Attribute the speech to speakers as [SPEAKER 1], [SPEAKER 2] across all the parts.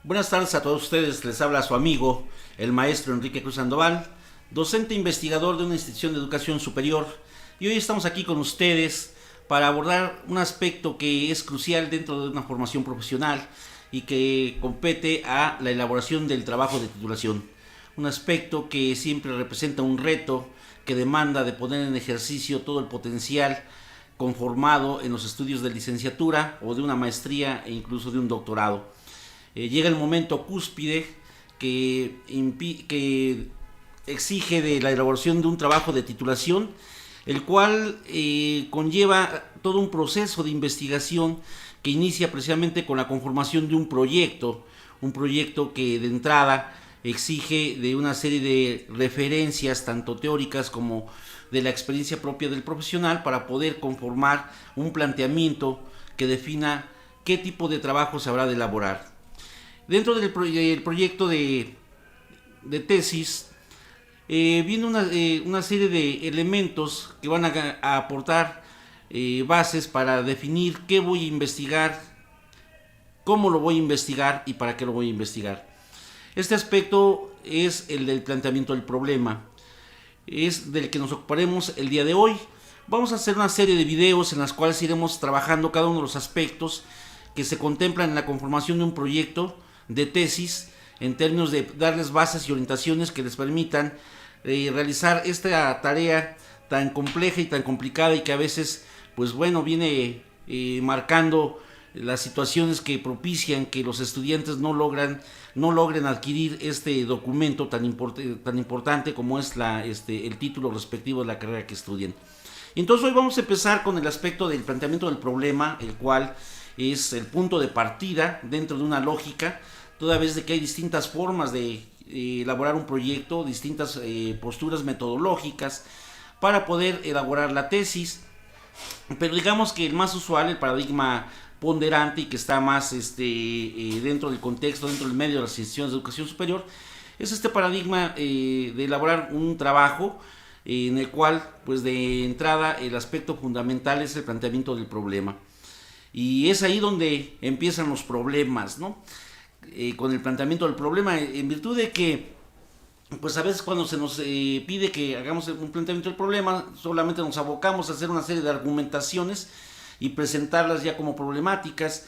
[SPEAKER 1] Buenas tardes a todos ustedes, les habla su amigo, el maestro Enrique Cruz Sandoval, docente e investigador de una institución de educación superior, y hoy estamos aquí con ustedes para abordar un aspecto que es crucial dentro de una formación profesional y que compete a la elaboración del trabajo de titulación. Un aspecto que siempre representa un reto que demanda de poner en ejercicio todo el potencial conformado en los estudios de licenciatura o de una maestría e incluso de un doctorado. Llega el momento cúspide que exige de la elaboración de un trabajo de titulación, el cual conlleva todo un proceso de investigación que inicia precisamente con la conformación de un proyecto que de entrada exige de una serie de referencias tanto teóricas como de la experiencia propia del profesional para poder conformar un planteamiento que defina qué tipo de trabajo se habrá de elaborar. Dentro del proyecto de tesis viene una serie de elementos que van a aportar bases para definir qué voy a investigar, cómo lo voy a investigar y para qué lo voy a investigar. Este aspecto es el del planteamiento del problema, es del que nos ocuparemos el día de hoy. Vamos a hacer una serie de videos en las cuales iremos trabajando cada uno de los aspectos que se contemplan en la conformación de un proyecto de tesis, en términos de darles bases y orientaciones que les permitan realizar esta tarea tan compleja y tan complicada y que a veces pues bueno viene marcando las situaciones que propician que los estudiantes no logren adquirir este documento tan importante como es el título respectivo de la carrera que estudian. Entonces hoy vamos a empezar con el aspecto del planteamiento del problema, el cual es el punto de partida dentro de una lógica, toda vez de que hay distintas formas de elaborar un proyecto, distintas posturas metodológicas para poder elaborar la tesis, pero digamos que el más usual, el paradigma ponderante y que está más dentro del contexto, dentro del medio de las instituciones de educación superior, es este paradigma de elaborar un trabajo en el cual pues de entrada el aspecto fundamental es el planteamiento del problema. Y es ahí donde empiezan los problemas, ¿no? Con el planteamiento del problema, en virtud de que, pues a veces cuando se nos pide que hagamos un planteamiento del problema, solamente nos abocamos a hacer una serie de argumentaciones y presentarlas ya como problemáticas.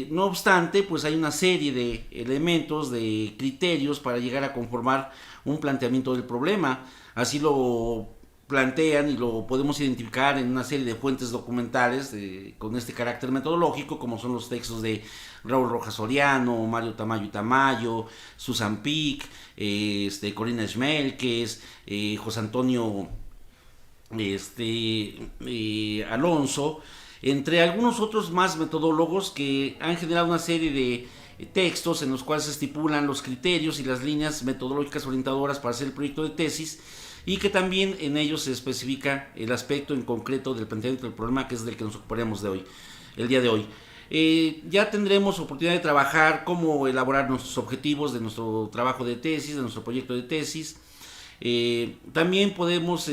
[SPEAKER 1] No obstante, pues hay una serie de elementos, de criterios para llegar a conformar un planteamiento del problema. Así lo plantean y lo podemos identificar en una serie de fuentes documentales con este carácter metodológico, como son los textos de Raúl Rojas Soriano, Mario Tamayo y Tamayo, Susan Pick, Corina Schmelkes, José Antonio Alonso, entre algunos otros más metodólogos que han generado una serie de textos en los cuales se estipulan los criterios y las líneas metodológicas orientadoras para hacer el proyecto de tesis, y que también en ellos se especifica el aspecto en concreto del planteamiento del problema, que es del que nos ocuparemos el día de hoy. Ya tendremos oportunidad de trabajar cómo elaborar nuestros objetivos de nuestro trabajo de tesis, de nuestro proyecto de tesis. También podemos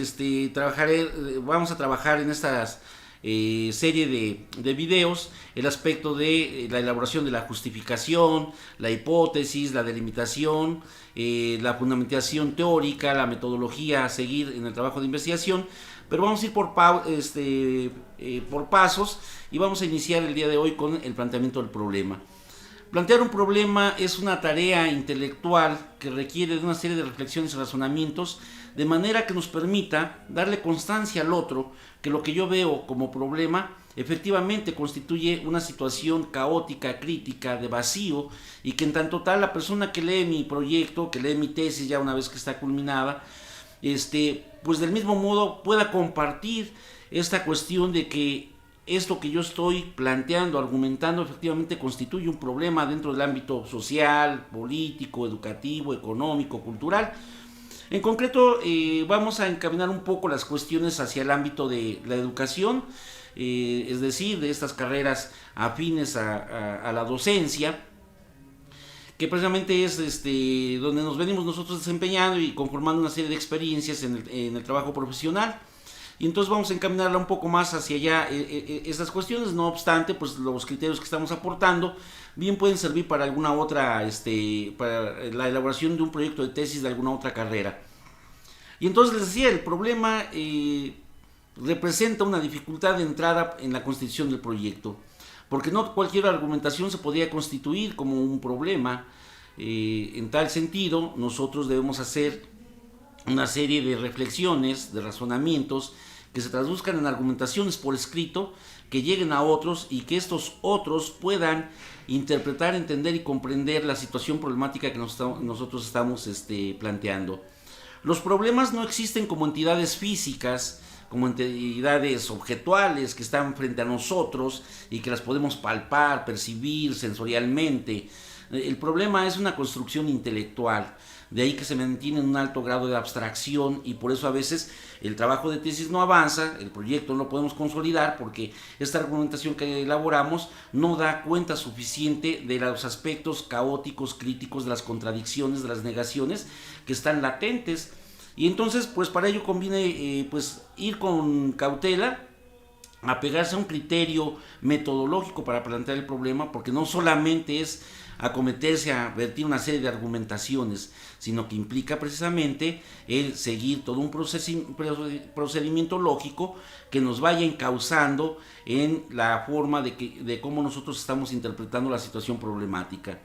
[SPEAKER 1] vamos a trabajar en estas serie de videos el aspecto de la elaboración de la justificación, la hipótesis, la delimitación, la fundamentación teórica, la metodología a seguir en el trabajo de investigación, pero vamos a ir por pasos y vamos a iniciar el día de hoy con el planteamiento del problema. Plantear un problema es una tarea intelectual que requiere de una serie de reflexiones y razonamientos, de manera que nos permita darle constancia al otro que lo que yo veo como problema efectivamente constituye una situación caótica, crítica, de vacío, y que en tanto tal la persona que lee mi proyecto, que lee mi tesis ya una vez que está culminada, pues del mismo modo pueda compartir esta cuestión de que esto que yo estoy planteando, argumentando, efectivamente constituye un problema dentro del ámbito social, político, educativo, económico, cultural. En concreto, vamos a encaminar un poco las cuestiones hacia el ámbito de la educación, es decir, de estas carreras afines a la docencia, que precisamente es donde nos venimos nosotros desempeñando y conformando una serie de experiencias en el trabajo profesional. y entonces vamos a encaminarla un poco más hacia allá estas cuestiones. No obstante, pues los criterios que estamos aportando bien pueden servir para alguna otra, para la elaboración de un proyecto de tesis de alguna otra carrera. Y entonces les decía, el problema representa una dificultad de entrada en la constitución del proyecto, porque no cualquier argumentación se podría constituir como un problema. En tal sentido, nosotros debemos hacer una serie de reflexiones, de razonamientos, que se traduzcan en argumentaciones por escrito, que lleguen a otros y que estos otros puedan interpretar, entender y comprender la situación problemática que nosotros estamos planteando. Los problemas no existen como entidades físicas, como entidades objetuales que están frente a nosotros y que las podemos palpar, percibir sensorialmente. El problema es una construcción intelectual, de ahí que se mantiene en un alto grado de abstracción, y por eso a veces el trabajo de tesis no avanza, el proyecto no lo podemos consolidar, porque esta argumentación que elaboramos no da cuenta suficiente de los aspectos caóticos, críticos, de las contradicciones, de las negaciones que están latentes. Y entonces, pues para ello conviene pues ir con cautela, apegarse a un criterio metodológico para plantear el problema, porque no solamente es acometerse a vertir una serie de argumentaciones, sino que implica precisamente el seguir todo un procedimiento lógico que nos vaya encauzando en la forma de cómo nosotros estamos interpretando la situación problemática.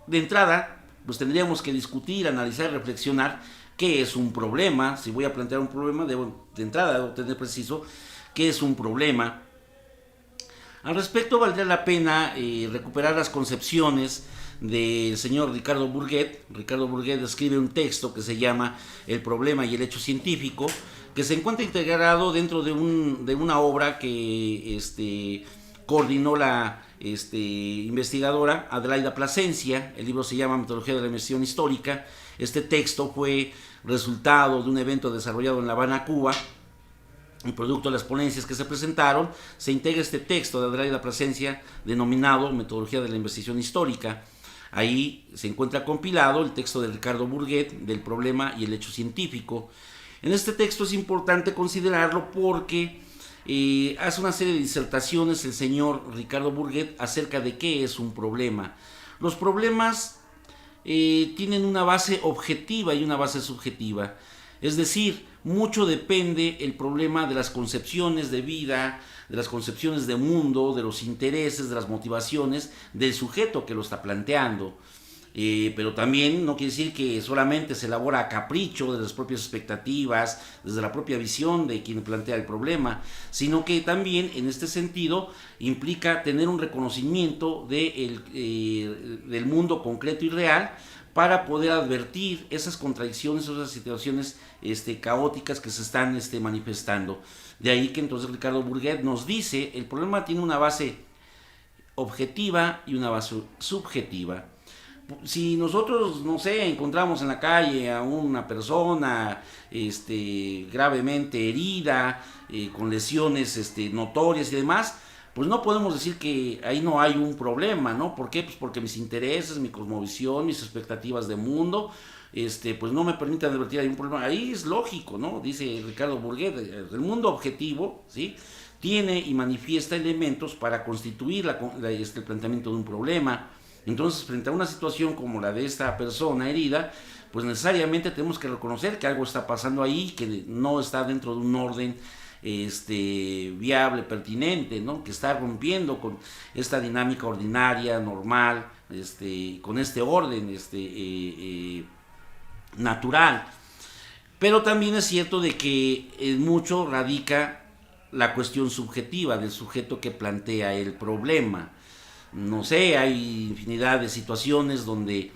[SPEAKER 1] De entrada, pues tendríamos que discutir, analizar, reflexionar qué es un problema. Si voy a plantear un problema, de entrada debo tener preciso qué es un problema. Al respecto, valdría la pena recuperar las concepciones del señor Ricardo Burguet. Ricardo Burguet escribe un texto que se llama El problema y el hecho científico, que se encuentra integrado dentro de una obra que coordinó la investigadora Adelaida Plasencia. El libro se llama Metodología de la Investigación Histórica. Este texto fue resultado de un evento desarrollado en La Habana, Cuba. El producto de las ponencias que se presentaron, se integra este texto de Adelaida Plasencia denominado Metodología de la Investigación Histórica. Ahí se encuentra compilado el texto de Ricardo Burguet del problema y el hecho científico. En este texto es importante considerarlo porque hace una serie de disertaciones el señor Ricardo Burguet acerca de qué es un problema. Los problemas tienen una base objetiva y una base subjetiva. Es decir, mucho depende el problema de las concepciones de vida, de las concepciones de mundo, de los intereses, de las motivaciones del sujeto que lo está planteando. Pero también no quiere decir que solamente se elabora a capricho de las propias expectativas, desde la propia visión de quien plantea el problema, sino que también en este sentido implica tener un reconocimiento del mundo concreto y real, para poder advertir esas contradicciones, esas situaciones caóticas que se están manifestando. De ahí que entonces Ricardo Burguet nos dice, el problema tiene una base objetiva y una base subjetiva. Si nosotros, no sé, encontramos en la calle a una persona gravemente herida, con lesiones notorias y demás, pues no podemos decir que ahí no hay un problema, ¿no? ¿Por qué? Pues porque mis intereses, mi cosmovisión, mis expectativas de mundo, pues no me permiten advertir hay un problema. Ahí es lógico, ¿no? Dice Ricardo Burguet, el mundo objetivo, ¿sí?, tiene y manifiesta elementos para constituir el planteamiento de un problema. Entonces, frente a una situación como la de esta persona herida, pues necesariamente tenemos que reconocer que algo está pasando ahí, que no está dentro de un orden viable, pertinente, ¿no?, que está rompiendo con esta dinámica ordinaria, normal, con este orden natural. Pero también es cierto de que en mucho radica la cuestión subjetiva del sujeto que plantea el problema. No sé, hay infinidad de situaciones donde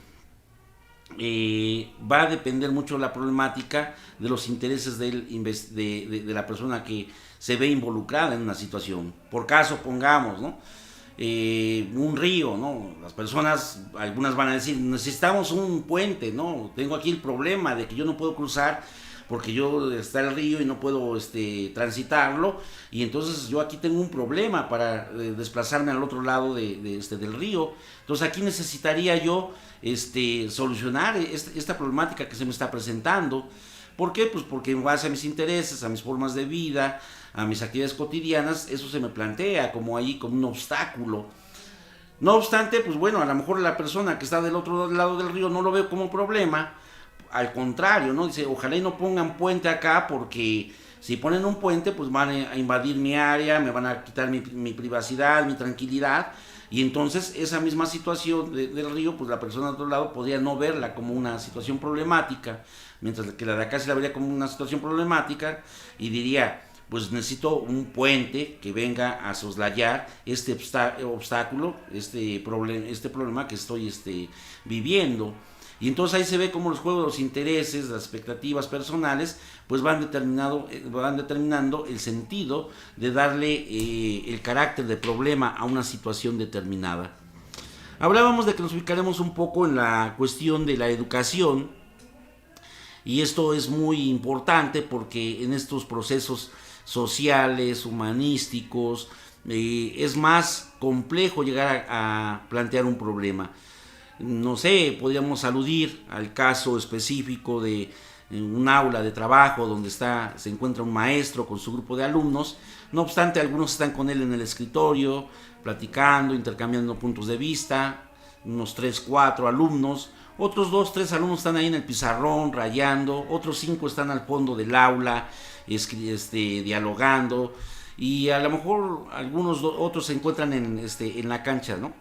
[SPEAKER 1] va a depender mucho la problemática de los intereses de la persona que se ve involucrada en una situación. Por caso, pongamos, ¿no?, un río, ¿no? Las personas, algunas van a decir, necesitamos un puente, ¿no? Tengo aquí el problema de que yo no puedo cruzar porque está el río y no puedo transitarlo, y entonces yo aquí tengo un problema para desplazarme al otro lado del río. Entonces aquí necesitaría yo solucionar esta problemática que se me está presentando. ¿Por qué? Pues porque en base a mis intereses, a mis formas de vida, a mis actividades cotidianas, eso se me plantea como ahí, como un obstáculo. No obstante, pues bueno, a lo mejor la persona que está del otro lado del río no lo ve como problema, al contrario, ¿no? Dice, ojalá y no pongan puente acá porque si ponen un puente, pues van a invadir mi área, me van a quitar mi privacidad, mi tranquilidad, y entonces esa misma situación del río, pues la persona de otro lado podría no verla como una situación problemática, mientras que la de acá se la vería como una situación problemática y diría, pues necesito un puente que venga a soslayar este obstáculo, este problema que estoy viviendo. Y entonces ahí se ve cómo los juegos de los intereses, las expectativas personales, pues van determinando el sentido de darle el carácter de problema a una situación determinada. Hablábamos de que nos ubicaremos un poco en la cuestión de la educación, y esto es muy importante porque en estos procesos sociales, humanísticos, es más complejo llegar a plantear un problema. No sé, podríamos aludir al caso específico de un aula de trabajo donde se encuentra un maestro con su grupo de alumnos. No obstante, algunos están con él en el escritorio, platicando, intercambiando puntos de vista, unos 3, 4 alumnos. Otros 2, 3 alumnos están ahí en el pizarrón rayando, otros 5 están al fondo del aula dialogando, y a lo mejor otros se encuentran en la cancha, ¿no?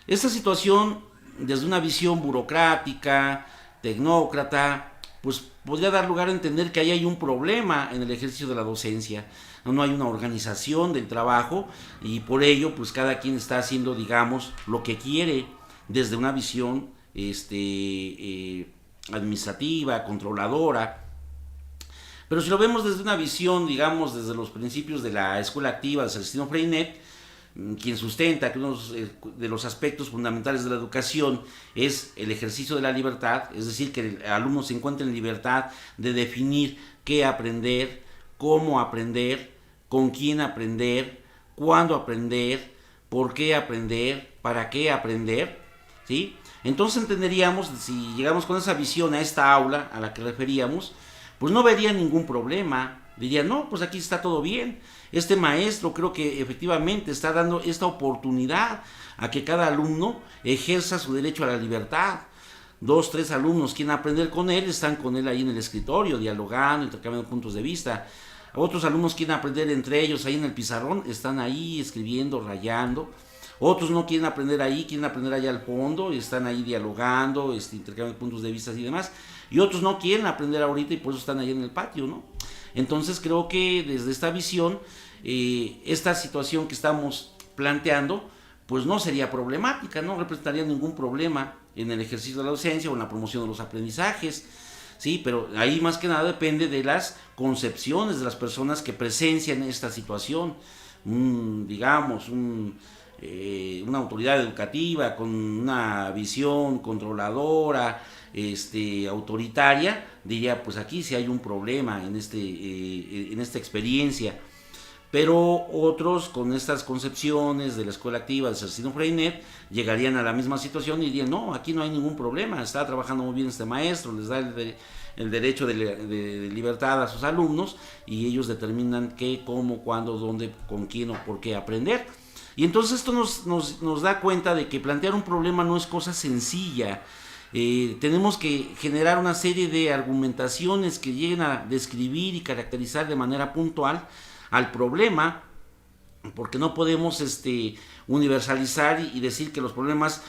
[SPEAKER 1] Esta situación, desde una visión burocrática, tecnócrata, pues podría dar lugar a entender que ahí hay un problema en el ejercicio de la docencia. No hay una organización del trabajo y por ello pues cada quien está haciendo, digamos, lo que quiere desde una visión administrativa, controladora. Pero si lo vemos desde una visión, digamos, desde los principios de la escuela activa de Celestino Freinet, quien sustenta que uno de los aspectos fundamentales de la educación es el ejercicio de la libertad, es decir, que el alumno se encuentre en libertad de definir qué aprender, cómo aprender, con quién aprender, cuándo aprender, por qué aprender, para qué aprender, ¿sí? Entonces entenderíamos, si llegamos con esa visión a esta aula a la que referíamos, pues no vería ningún problema, diría, no, pues aquí está todo bien. Este maestro creo que efectivamente está dando esta oportunidad a que cada alumno ejerza su derecho a la libertad. 2, 3 alumnos quieren aprender con él, están con él ahí en el escritorio, dialogando, intercambiando puntos de vista. Otros alumnos quieren aprender entre ellos ahí en el pizarrón, están ahí escribiendo, rayando. Otros no quieren aprender ahí, quieren aprender allá al fondo, y están ahí dialogando, intercambiando puntos de vista y demás. Y otros no quieren aprender ahorita y por eso están ahí en el patio, ¿no? Entonces creo que desde esta visión, esta situación que estamos planteando, pues no sería problemática, no representaría ningún problema en el ejercicio de la docencia o en la promoción de los aprendizajes, ¿sí? Pero ahí más que nada depende de las concepciones de las personas que presencian esta situación, digamos, una autoridad educativa con una visión controladora, autoritaria, diría, pues aquí sí hay un problema en esta experiencia. Pero otros con estas concepciones de la escuela activa de Celestino Freinet llegarían a la misma situación y dirían, no, aquí no hay ningún problema, está trabajando muy bien este maestro, les da el derecho de libertad a sus alumnos y ellos determinan qué, cómo, cuándo, dónde, con quién o por qué aprender. Y entonces esto nos da cuenta de que plantear un problema no es cosa sencilla. Tenemos que generar una serie de argumentaciones que lleguen a describir y caracterizar de manera puntual al problema, porque no podemos universalizar y decir que los problemas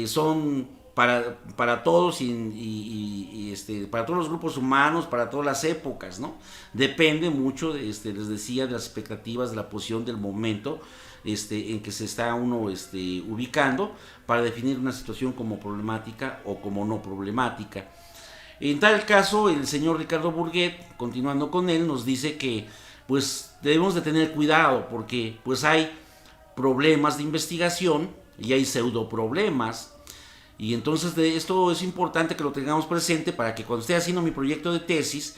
[SPEAKER 1] son para todos y para todos los grupos humanos, para todas las épocas, ¿no? Depende mucho, les decía, de las expectativas, de la posición, del momento en que se está uno ubicando para definir una situación como problemática o como no problemática. En tal caso, el señor Ricardo Burguet, continuando con él, nos dice que pues debemos de tener cuidado porque pues hay problemas de investigación y hay pseudo problemas, y entonces esto es importante que lo tengamos presente para que cuando esté haciendo mi proyecto de tesis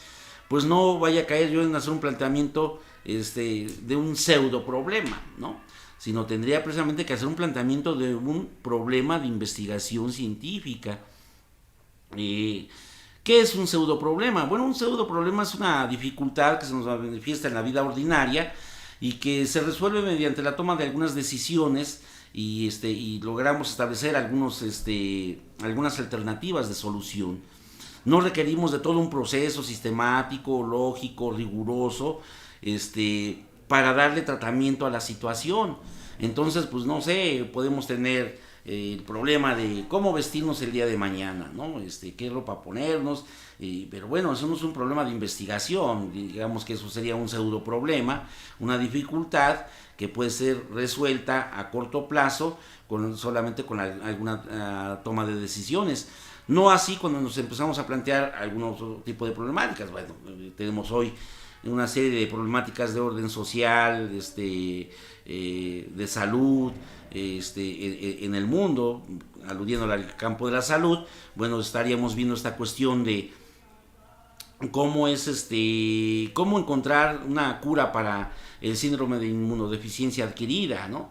[SPEAKER 1] pues no vaya a caer yo en hacer un planteamiento de un pseudo problema, ¿no? Sino tendría precisamente que hacer un planteamiento de un problema de investigación científica. ¿Qué ¿Qué es un pseudoproblema? Bueno, un pseudoproblema es una dificultad que se nos manifiesta en la vida ordinaria y que se resuelve mediante la toma de algunas decisiones y logramos establecer algunas alternativas de solución. No requerimos de todo un proceso sistemático, lógico, riguroso, para darle tratamiento a la situación. Entonces, pues no sé, podemos tener el problema de cómo vestirnos el día de mañana, ¿no? Qué ropa ponernos, pero bueno, eso no es un problema de investigación, digamos que eso sería un pseudo problema, una dificultad que puede ser resuelta a corto plazo solamente con alguna toma de decisiones. No así cuando nos empezamos a plantear algún otro tipo de problemáticas. Bueno, tenemos hoy una serie de problemáticas de orden social, de salud, en el mundo, aludiendo al campo de la salud. Bueno, estaríamos viendo esta cuestión de cómo cómo encontrar una cura para el síndrome de inmunodeficiencia adquirida, ¿no?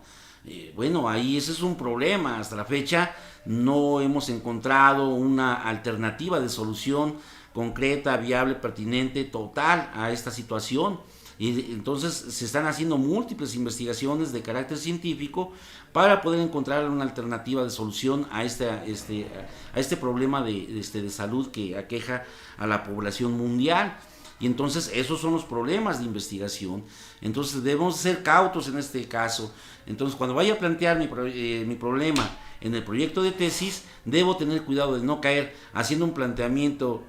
[SPEAKER 1] Bueno, ahí ese es un problema. Hasta la fecha no hemos encontrado una alternativa de solución concreta, viable, pertinente, total a esta situación. Y entonces se están haciendo múltiples investigaciones de carácter científico para poder encontrar una alternativa de solución a este problema de salud que aqueja a la población mundial. Y entonces esos son los problemas de investigación. Entonces debemos ser cautos en este caso. Entonces cuando vaya a plantear mi problema en el proyecto de tesis, debo tener cuidado de no caer haciendo un planteamiento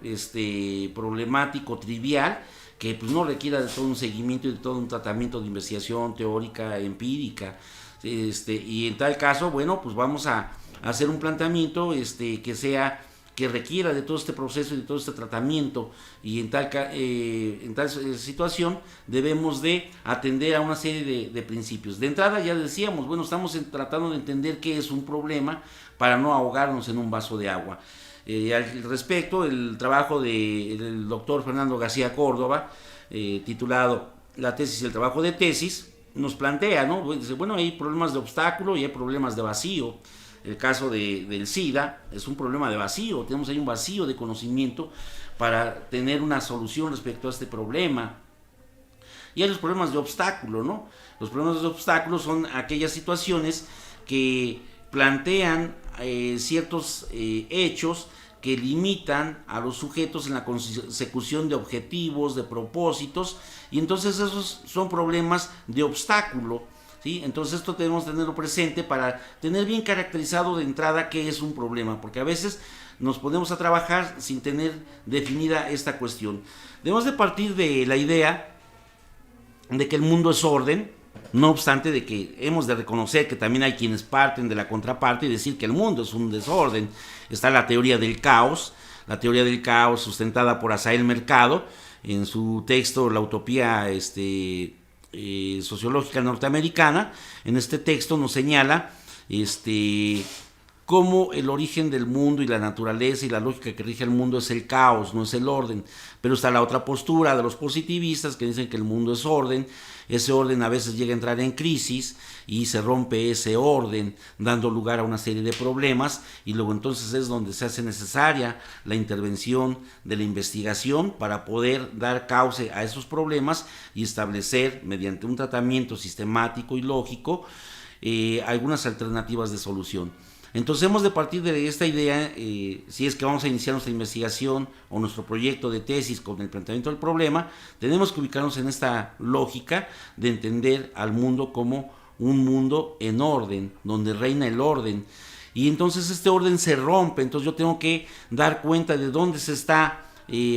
[SPEAKER 1] problemático, trivial, que pues no requiera de todo un seguimiento y de todo un tratamiento de investigación teórica, empírica. Y en tal caso, bueno, pues vamos a hacer un planteamiento que requiera de todo este proceso y de todo este tratamiento, y en tal situación debemos de atender a una serie de principios. De entrada ya decíamos, bueno, estamos tratando de entender qué es un problema para no ahogarnos en un vaso de agua. Al respecto, el trabajo del doctor Fernando García Córdoba, titulado La tesis y el trabajo de tesis, nos plantea, ¿no? Dice, bueno, hay problemas de obstáculo y hay problemas de vacío. El caso del SIDA es un problema de vacío, tenemos ahí un vacío de conocimiento para tener una solución respecto a este problema. Y hay los problemas de obstáculo, ¿no? Los problemas de obstáculo son aquellas situaciones que plantean ciertos hechos que limitan a los sujetos en la consecución de objetivos, de propósitos, y entonces esos son problemas de obstáculo. ¿Sí? Entonces esto debemos tenerlo presente para tener bien caracterizado de entrada qué es un problema, porque a veces nos ponemos a trabajar sin tener definida esta cuestión. Debemos de partir de la idea de que el mundo es orden, no obstante de que hemos de reconocer que también hay quienes parten de la contraparte y decir que el mundo es un desorden. Está la teoría del caos sustentada por Asael Mercado en su texto La utopía sociológica norteamericana. En este texto nos señala cómo el origen del mundo y la naturaleza y la lógica que rige el mundo es el caos, no es el orden. Pero está la otra postura de los positivistas que dicen que el mundo es orden. Ese orden a veces llega a entrar en crisis y se rompe ese orden, dando lugar a una serie de problemas, y luego entonces es donde se hace necesaria la intervención de la investigación para poder dar cauce a esos problemas y establecer, mediante un tratamiento sistemático y lógico, algunas alternativas de solución. Entonces hemos de partir de esta idea, si es que vamos a iniciar nuestra investigación o nuestro proyecto de tesis con el planteamiento del problema, tenemos que ubicarnos en esta lógica de entender al mundo como un mundo en orden, donde reina el orden. Y entonces este orden se rompe, entonces yo tengo que dar cuenta de dónde se está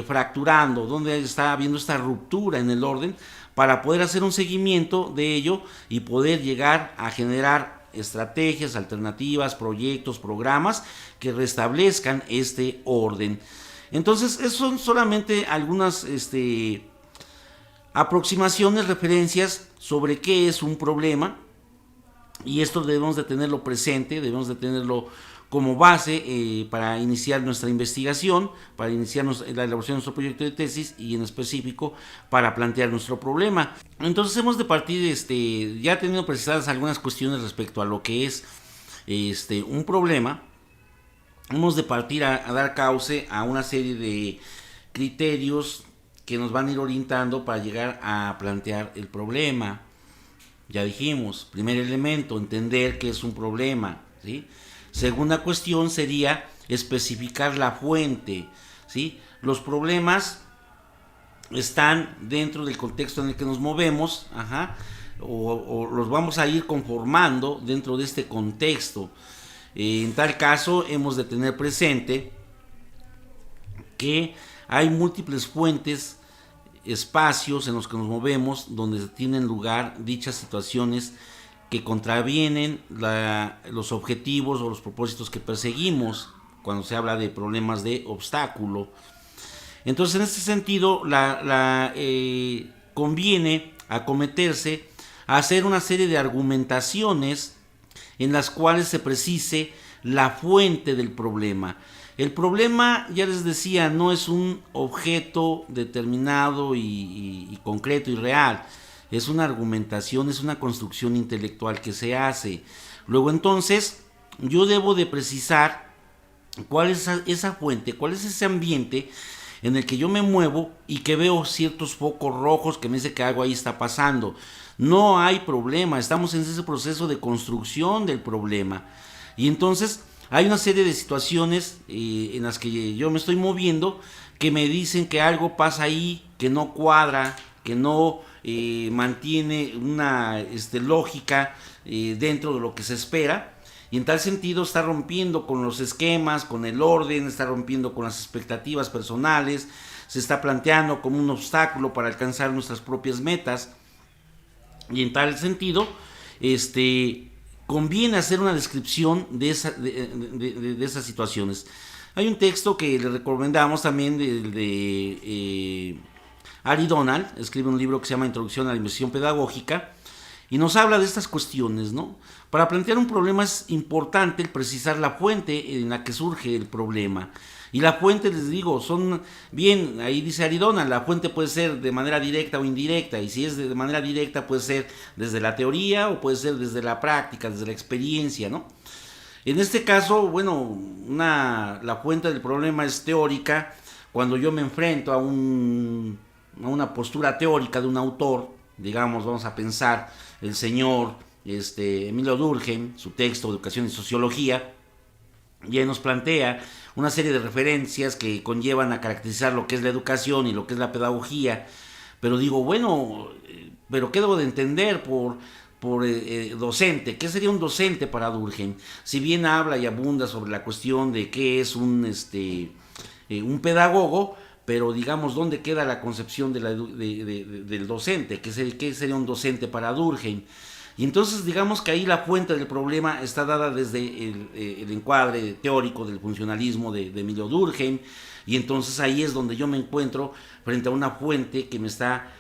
[SPEAKER 1] fracturando, dónde está habiendo esta ruptura en el orden, para poder hacer un seguimiento de ello y poder llegar a generar estrategias, alternativas, proyectos, programas que restablezcan este orden. Entonces, esos son solamente algunas aproximaciones, referencias sobre qué es un problema, y esto debemos de tenerlo presente, debemos de tenerlo como base para iniciar nuestra investigación, para iniciar la elaboración de nuestro proyecto de tesis y en específico para plantear nuestro problema. Entonces hemos de partir, ya teniendo precisadas algunas cuestiones respecto a lo que es un problema, hemos de partir a dar cauce a una serie de criterios que nos van a ir orientando para llegar a plantear el problema. Ya dijimos, primer elemento, entender que es un problema, ¿sí? Segunda cuestión sería especificar la fuente, ¿sí? Los problemas están dentro del contexto en el que nos movemos, ajá, o los vamos a ir conformando dentro de este contexto. En tal caso, hemos de tener presente que hay múltiples fuentes, espacios en los que nos movemos donde tienen lugar dichas situaciones que contravienen los objetivos o los propósitos que perseguimos cuando se habla de problemas de obstáculo. Entonces, en este sentido, conviene acometerse a hacer una serie de argumentaciones en las cuales se precise la fuente del problema. El problema, ya les decía, no es un objeto determinado y concreto y real. Es una argumentación, es una construcción intelectual que se hace. Luego entonces, yo debo de precisar cuál es esa fuente, cuál es ese ambiente en el que yo me muevo y que veo ciertos focos rojos que me dice que algo ahí está pasando. No hay problema, estamos en ese proceso de construcción del problema. Y entonces hay una serie de situaciones en las que yo me estoy moviendo que me dicen que algo pasa ahí, que no cuadra, que no mantiene una lógica dentro de lo que se espera. Y en tal sentido está rompiendo con los esquemas, con el orden, está rompiendo con las expectativas personales, se está planteando como un obstáculo para alcanzar nuestras propias metas. Y en tal sentido, conviene hacer una descripción de esas situaciones. Hay un texto que le recomendamos también de Ari Donald, escribe un libro que se llama Introducción a la Investigación Pedagógica, y nos habla de estas cuestiones, ¿no? Para plantear un problema es importante el precisar la fuente en la que surge el problema. Y la fuente, les digo, bien, ahí dice Aridona, la fuente puede ser de manera directa o indirecta, y si es de manera directa puede ser desde la teoría o puede ser desde la práctica, desde la experiencia, ¿no? En este caso, bueno, la fuente del problema es teórica, cuando yo me enfrento a una postura teórica de un autor, digamos, vamos a pensar el señor Emilio Durkheim, su texto Educación y Sociología, ya nos plantea una serie de referencias que conllevan a caracterizar lo que es la educación y lo que es la pedagogía, pero digo, bueno, pero ¿qué debo de entender por docente? ¿Qué sería un docente para Durkheim? Si bien habla y abunda sobre la cuestión de qué es un pedagogo, pero digamos, ¿dónde queda la concepción del docente? ¿Qué sería un docente para Durkheim? Y entonces digamos que ahí la fuente del problema está dada desde el encuadre teórico del funcionalismo de Emilio Durkheim, y entonces ahí es donde yo me encuentro frente a una fuente que me está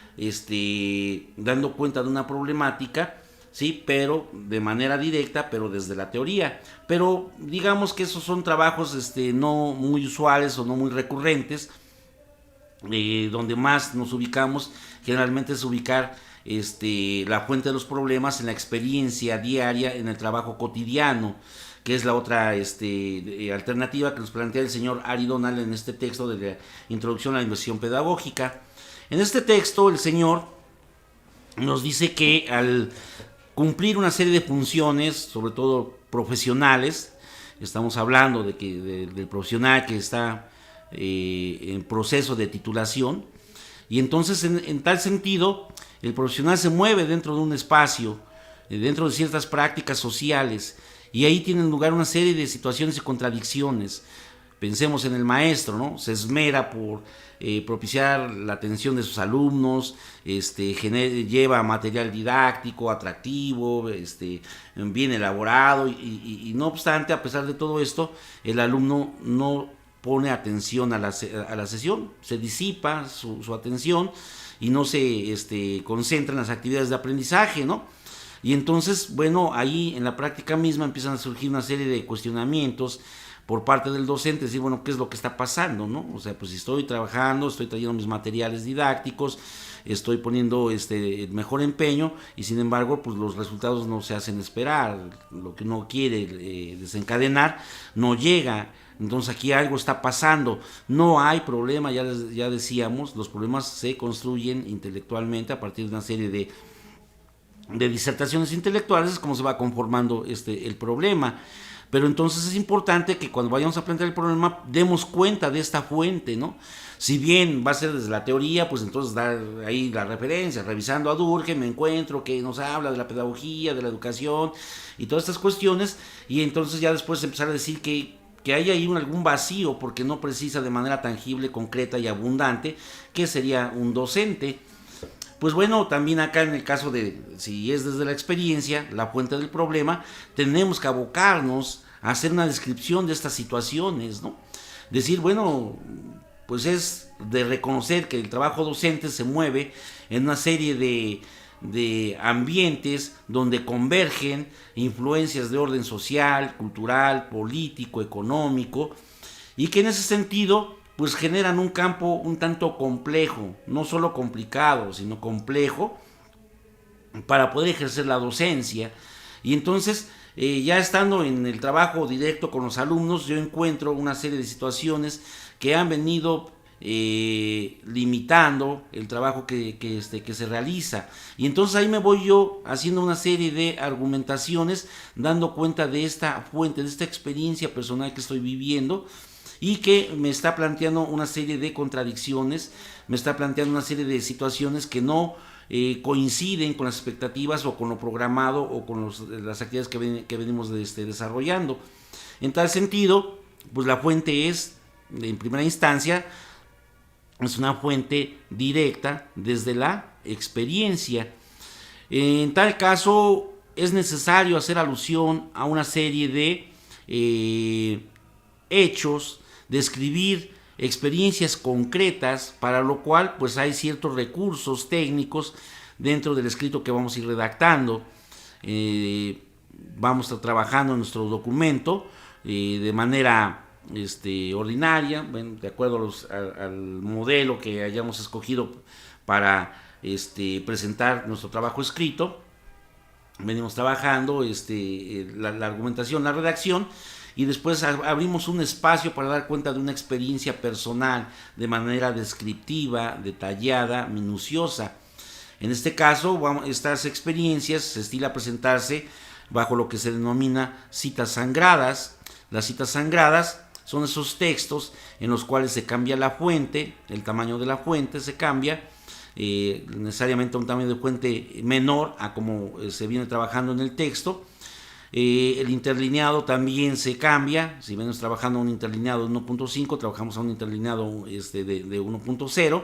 [SPEAKER 1] dando cuenta de una problemática, sí, pero de manera directa, pero desde la teoría. Pero digamos que esos son trabajos no muy usuales o no muy recurrentes. Donde más nos ubicamos generalmente es ubicar la fuente de los problemas en la experiencia diaria, en el trabajo cotidiano, que es la otra alternativa que nos plantea el señor Ari Donald en este texto de la Introducción a la Investigación Pedagógica. En este texto el señor nos dice que al cumplir una serie de funciones, sobre todo profesionales, estamos hablando del profesional que está en proceso de titulación, y entonces en tal sentido el profesional se mueve dentro de un espacio, dentro de ciertas prácticas sociales, y ahí tienen lugar una serie de situaciones y contradicciones. Pensemos en el maestro, ¿no? Se esmera por propiciar la atención de sus alumnos, lleva material didáctico, atractivo, bien elaborado, y no obstante, a pesar de todo esto, el alumno no pone atención a la sesión, se disipa su atención y no se concentra en las actividades de aprendizaje, ¿no? Y entonces, bueno, ahí en la práctica misma empiezan a surgir una serie de cuestionamientos por parte del docente, decir, bueno, ¿qué es lo que está pasando, no? O sea, pues si estoy trabajando, estoy trayendo mis materiales didácticos, estoy poniendo el mejor empeño, y sin embargo, pues los resultados no se hacen esperar, lo que uno quiere desencadenar no llega Entonces aquí algo está pasando, no hay problema, ya decíamos, los problemas se construyen intelectualmente a partir de una serie de disertaciones intelectuales, es como se va conformando el problema. Pero entonces es importante que cuando vayamos a plantear el problema demos cuenta de esta fuente, ¿no? Si bien va a ser desde la teoría, pues entonces dar ahí la referencia, revisando a Durkheim me encuentro que nos habla de la pedagogía, de la educación y todas estas cuestiones, y entonces ya después empezar a decir que hay ahí algún vacío porque no precisa de manera tangible, concreta y abundante, que sería un docente. Pues bueno, también acá en el caso de, si es desde la experiencia, la fuente del problema, tenemos que abocarnos a hacer una descripción de estas situaciones, ¿no? Decir, bueno, pues es de reconocer que el trabajo docente se mueve en una serie de ambientes donde convergen influencias de orden social, cultural, político, económico, y que en ese sentido pues generan un campo un tanto complejo, no solo complicado, sino complejo, para poder ejercer la docencia. Y entonces, ya estando en el trabajo directo con los alumnos, yo encuentro una serie de situaciones que han venido limitando el trabajo que se realiza. Y entonces ahí me voy yo haciendo una serie de argumentaciones, dando cuenta de esta fuente, de esta experiencia personal que estoy viviendo, y que me está planteando una serie de contradicciones, me está planteando una serie de situaciones que no coinciden con las expectativas o con lo programado o con las actividades que venimos desarrollando. En tal sentido, pues la fuente es, en primera instancia, es una fuente directa desde la experiencia. En tal caso, es necesario hacer alusión a una serie de hechos, describir experiencias concretas, para lo cual pues hay ciertos recursos técnicos dentro del escrito que vamos a ir redactando. Vamos a trabajando en nuestro documento de manera ordinaria, bueno, de acuerdo al modelo que hayamos escogido para presentar nuestro trabajo escrito. Venimos trabajando la argumentación, la redacción, y después abrimos un espacio para dar cuenta de una experiencia personal de manera descriptiva, detallada, minuciosa. En este caso, estas experiencias se estila a presentarse bajo lo que se denomina citas sangradas. Las citas sangradas son esos textos en los cuales se cambia la fuente, el tamaño de la fuente se cambia, necesariamente a un tamaño de fuente menor a como se viene trabajando en el texto. El interlineado también se cambia. Si venimos trabajando un interlineado de 1.5, trabajamos a un interlineado de 1.0.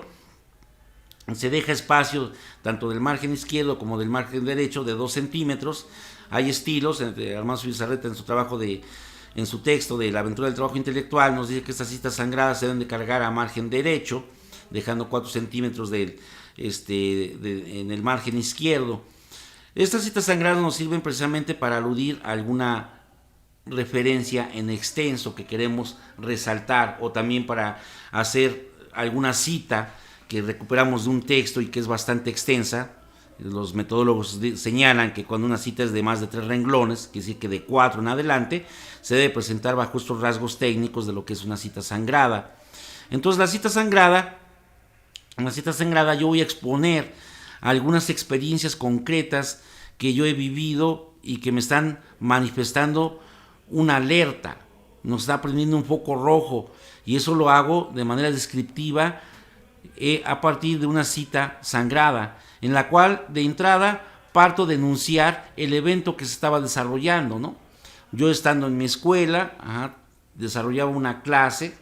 [SPEAKER 1] Se deja espacio tanto del margen izquierdo como del margen derecho de 2 centímetros. Hay estilos. Armando Zubizarreta en su texto de La aventura del trabajo intelectual nos dice que estas citas sangradas se deben de cargar a margen derecho, dejando 4 centímetros en el margen izquierdo. Estas citas sangradas nos sirven precisamente para aludir a alguna referencia en extenso que queremos resaltar, o también para hacer alguna cita que recuperamos de un texto y que es bastante extensa. Los metodólogos señalan que cuando una cita es de más de 3 renglones, quiere decir que de 4 en adelante, se debe presentar bajo estos rasgos técnicos de lo que es una cita sangrada. Entonces, en la cita sangrada yo voy a exponer algunas experiencias concretas que yo he vivido y que me están manifestando una alerta, nos está prendiendo un foco rojo, y eso lo hago de manera descriptiva a partir de una cita sangrada, en la cual de entrada parto de enunciar el evento que se estaba desarrollando, ¿no? Yo estando en mi escuela, desarrollaba una clase,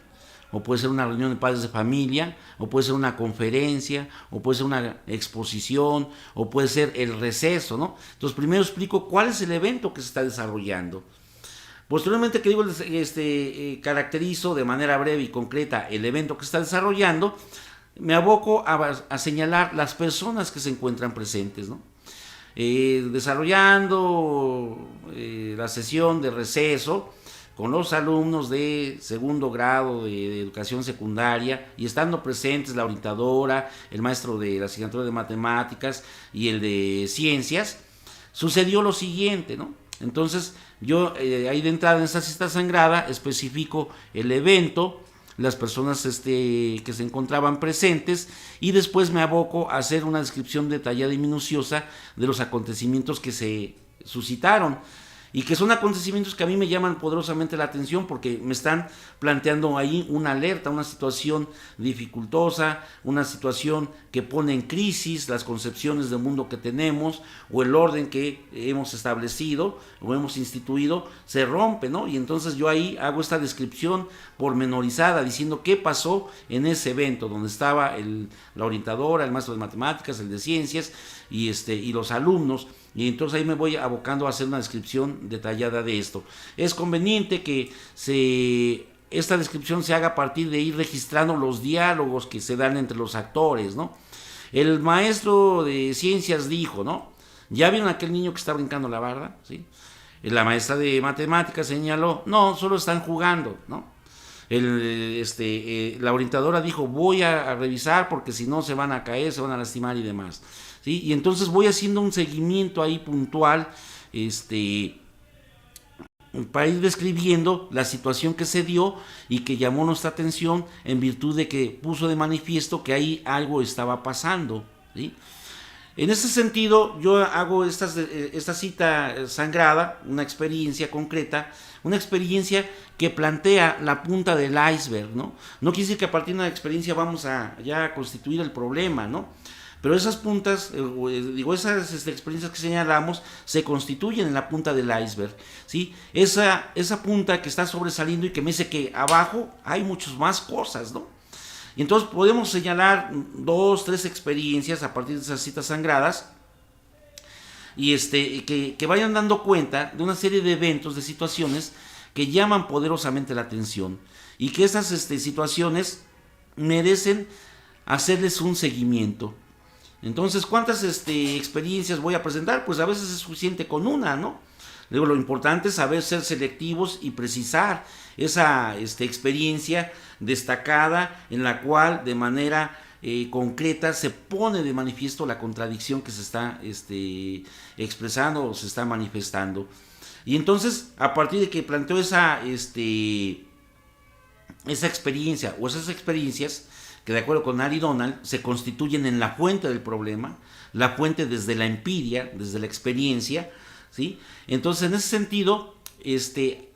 [SPEAKER 1] o puede ser una reunión de padres de familia, o puede ser una conferencia, o puede ser una exposición, o puede ser el receso, ¿no? Entonces primero explico cuál es el evento que se está desarrollando. Posteriormente que digo, caracterizo de manera breve y concreta el evento que se está desarrollando, me aboco a señalar las personas que se encuentran presentes, ¿no? Desarrollando la sesión de receso con los alumnos de segundo grado de educación secundaria, y estando presentes la orientadora, el maestro de la asignatura de matemáticas y el de ciencias, sucedió lo siguiente, ¿no? Entonces, yo ahí de entrada en esta cita sangrada especifico el evento, las personas que se encontraban presentes, y después me aboco a hacer una descripción detallada y minuciosa de los acontecimientos que se suscitaron, y que son acontecimientos que a mí me llaman poderosamente la atención porque me están planteando ahí una alerta, una situación dificultosa, una situación que pone en crisis las concepciones del mundo que tenemos, o el orden que hemos establecido o hemos instituido se rompe, ¿no? Y entonces yo ahí hago esta descripción pormenorizada diciendo qué pasó en ese evento donde estaba la orientadora, el maestro de matemáticas, el de ciencias y los alumnos. Y entonces ahí me voy abocando a hacer una descripción detallada de esto. Es conveniente que esta descripción se haga a partir de ir registrando los diálogos que se dan entre los actores, ¿no? El maestro de ciencias dijo, ¿no? ¿Ya vieron aquel niño que está brincando la barda? ¿Sí? La maestra de matemáticas señaló, no, solo están jugando, ¿no? La orientadora dijo, voy a revisar porque si no se van a caer, se van a lastimar y demás. ¿Sí? Y entonces voy haciendo un seguimiento ahí puntual, para ir describiendo la situación que se dio y que llamó nuestra atención en virtud de que puso de manifiesto que ahí algo estaba pasando, ¿sí? En ese sentido, yo hago esta cita sangrada, una experiencia concreta, una experiencia que plantea la punta del iceberg, ¿no? No quiere decir que a partir de una experiencia vamos a ya constituir el problema, ¿no? Pero esas puntas, esas experiencias que señalamos se constituyen en la punta del iceberg, ¿sí? Esa punta que está sobresaliendo y que me dice que abajo hay muchas más cosas, ¿no? Y entonces podemos señalar 2, 3 experiencias a partir de esas citas sangradas y que vayan dando cuenta de una serie de eventos, de situaciones que llaman poderosamente la atención y que esas situaciones merecen hacerles un seguimiento. Entonces, ¿cuántas experiencias voy a presentar? Pues a veces es suficiente con una, ¿no? Luego, lo importante es saber ser selectivos y precisar esa experiencia destacada en la cual de manera concreta se pone de manifiesto la contradicción que se está expresando o se está manifestando. Y entonces, a partir de que planteo esa experiencia o esas experiencias, que de acuerdo con Ari Donald se constituyen en la fuente del problema, la fuente desde la empiria, desde la experiencia, ¿sí? Entonces, en ese sentido,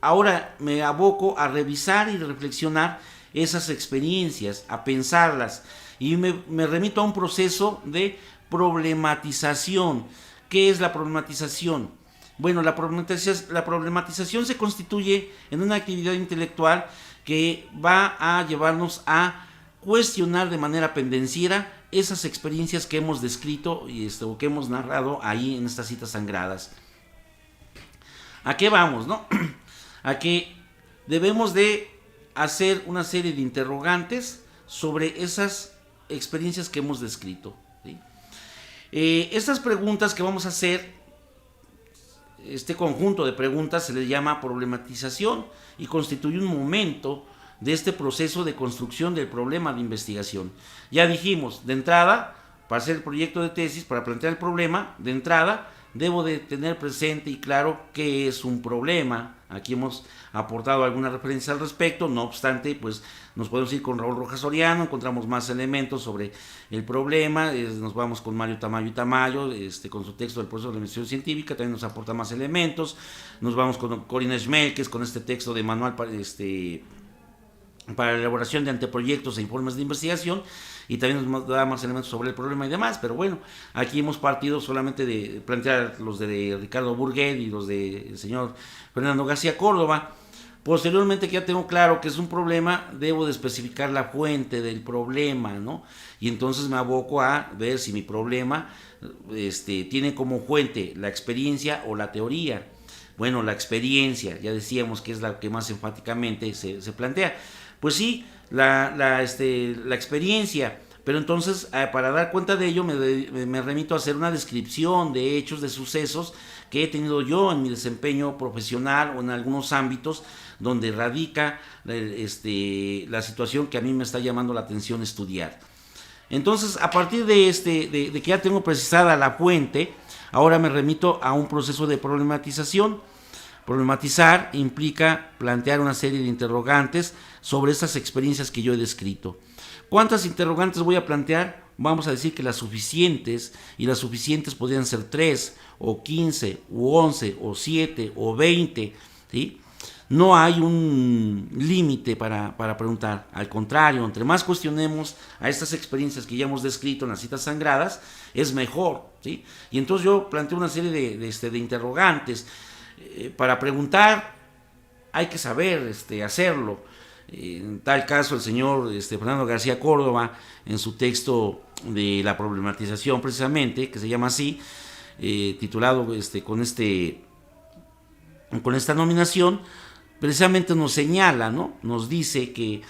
[SPEAKER 1] ahora me aboco a revisar y reflexionar esas experiencias, a pensarlas, y me remito a un proceso de problematización. ¿Qué es la problematización? Bueno, la problematización se constituye en una actividad intelectual que va a llevarnos a cuestionar de manera pendenciera esas experiencias que hemos descrito o que hemos narrado ahí en estas citas sangradas. ¿A qué vamos, no? A que debemos de hacer una serie de interrogantes sobre esas experiencias que hemos descrito, ¿sí? Estas preguntas que vamos a hacer, este conjunto de preguntas se le llama problematización y constituye un momento de este proceso de construcción del problema de investigación. Ya dijimos, de entrada, para hacer el proyecto de tesis, para plantear el problema, de entrada, debo de tener presente y claro qué es un problema. Aquí hemos aportado alguna referencia al respecto, no obstante, pues nos podemos ir con Raúl Rojas Soriano, encontramos más elementos sobre el problema, nos vamos con Mario Tamayo y Tamayo, con su texto del proceso de la investigación científica, también nos aporta más elementos, nos vamos con Corina Schmelkes, con este texto de manual para la elaboración de anteproyectos e informes de investigación, y también nos da más elementos sobre el problema y demás, pero bueno, aquí hemos partido solamente de plantear los de Ricardo Burguet y los del señor Fernando García Córdoba. Posteriormente, que ya tengo claro que es un problema, debo de especificar la fuente del problema, ¿no? Y entonces me aboco a ver si mi problema tiene como fuente la experiencia o la teoría. Bueno, la experiencia, ya decíamos que es la que más enfáticamente se plantea. Pues sí, la experiencia, pero entonces para dar cuenta de ello me remito a hacer una descripción de hechos, de sucesos que he tenido yo en mi desempeño profesional o en algunos ámbitos donde radica la situación que a mí me está llamando la atención estudiar. Entonces, a partir de que ya tengo precisada la fuente, ahora me remito a un proceso de problematización. Problematizar implica plantear una serie de interrogantes sobre estas experiencias que yo he descrito. ¿Cuántas interrogantes voy a plantear? Vamos a decir que las suficientes, y las suficientes podrían ser 3, o 15, o 11, o 7, o 20, ¿sí? No hay un límite para preguntar. Al contrario, entre más cuestionemos a estas experiencias que ya hemos descrito en las citas sagradas, es mejor, ¿sí? Y entonces yo planteo una serie de interrogantes. Para preguntar hay que saber hacerlo. En tal caso, el señor Fernando García Córdoba, en su texto de la problematización, precisamente, que se llama así, titulado con esta nominación, precisamente nos señala, ¿no? Nos dice que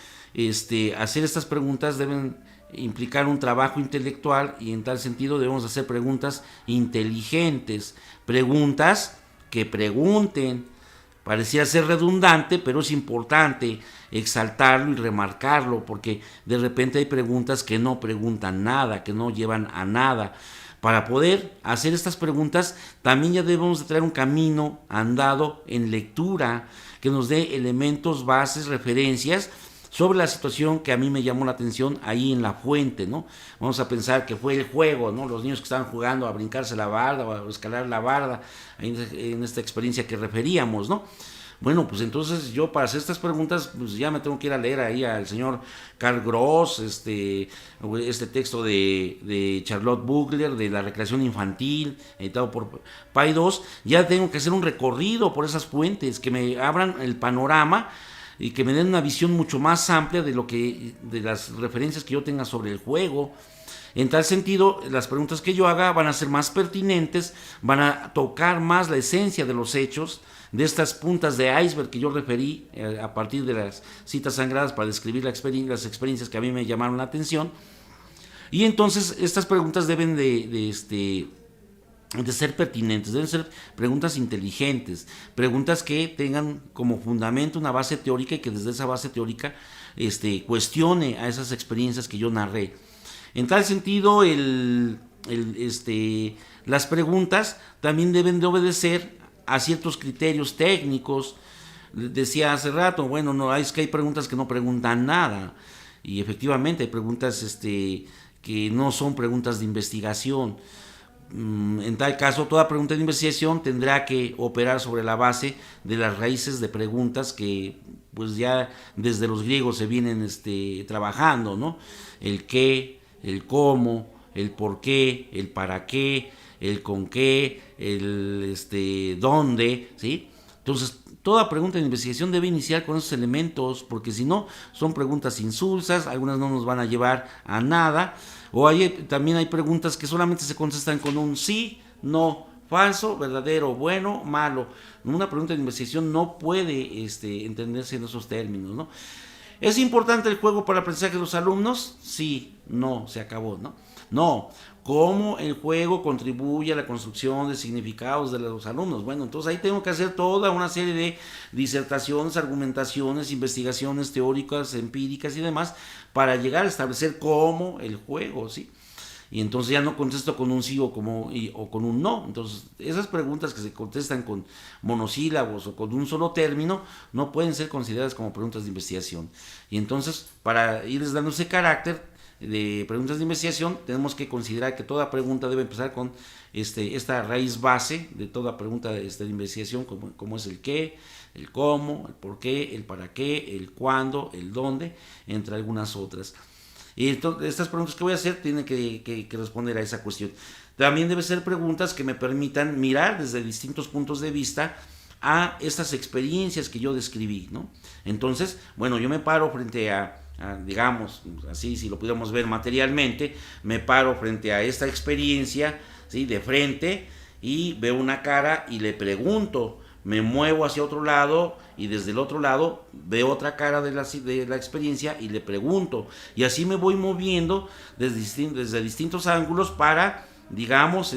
[SPEAKER 1] hacer estas preguntas deben implicar un trabajo intelectual, y en tal sentido debemos hacer preguntas inteligentes, preguntas que pregunten. Pareciera ser redundante, pero es importante exaltarlo y remarcarlo, porque de repente hay preguntas que no preguntan nada, que no llevan a nada. Para poder hacer estas preguntas también ya debemos de traer un camino andado en lectura que nos dé elementos, bases, referencias sobre la situación que a mí me llamó la atención ahí en la fuente, ¿no? Vamos a pensar que fue el juego, ¿no? Los niños que estaban jugando a brincarse la barda o a escalar la barda en esta experiencia que referíamos, ¿no? Bueno, pues entonces yo para hacer estas preguntas, pues ya me tengo que ir a leer ahí al señor Karl Gross, este texto de Charlotte Bugler, de la recreación infantil, editado por Paidós. Ya tengo que hacer un recorrido por esas fuentes, que me abran el panorama y que me den una visión mucho más amplia de las referencias que yo tenga sobre el juego. En tal sentido, las preguntas que yo haga van a ser más pertinentes, van a tocar más la esencia de los hechos, de estas puntas de iceberg que yo referí a partir de las citas sagradas para describir las experiencias que a mí me llamaron la atención. Y entonces estas preguntas deben de ser pertinentes, deben ser preguntas inteligentes, preguntas que tengan como fundamento una base teórica y que desde esa base teórica cuestione a esas experiencias que yo narré. En tal sentido, las preguntas también deben de obedecer a ciertos criterios técnicos. Decía hace rato, bueno, no, es que hay preguntas que no preguntan nada, y efectivamente hay preguntas que no son preguntas de investigación. En tal caso, toda pregunta de investigación tendrá que operar sobre la base de las raíces de preguntas que pues ya desde los griegos se vienen trabajando, ¿no? El qué, el cómo, el por qué, el para qué, el con qué, el dónde, ¿sí? Entonces, toda pregunta de investigación debe iniciar con esos elementos, porque si no, son preguntas insulsas, algunas no nos van a llevar a nada, o también hay preguntas que solamente se contestan con un sí, no, falso, verdadero, bueno, malo. Una pregunta de investigación no puede entenderse en esos términos, ¿no? ¿Es importante el juego para el aprendizaje de los alumnos? Sí, no, se acabó, ¿no? No, ¿cómo el juego contribuye a la construcción de significados de los alumnos? Bueno, entonces ahí tengo que hacer toda una serie de disertaciones, argumentaciones, investigaciones teóricas, empíricas y demás para llegar a establecer cómo el juego, ¿sí? Y entonces ya no contesto con un sí o con un no. Entonces esas preguntas que se contestan con monosílabos o con un solo término no pueden ser consideradas como preguntas de investigación. Y entonces, para irles dando ese carácter de preguntas de investigación, tenemos que considerar que toda pregunta debe empezar con esta raíz base de toda pregunta de investigación, como es el qué, el cómo, el por qué, el para qué, el cuándo, el dónde, entre algunas otras. Y entonces, estas preguntas que voy a hacer tienen que responder a esa cuestión. También deben ser preguntas que me permitan mirar desde distintos puntos de vista a estas experiencias que yo describí, ¿no? Entonces, bueno, yo me paro frente digamos, así, si lo pudiéramos ver materialmente, me paro frente a esta experiencia, ¿sí? De frente, y veo una cara y le pregunto, me muevo hacia otro lado y desde el otro lado veo otra cara de la experiencia y le pregunto, y así me voy moviendo desde distintos ángulos para, digamos,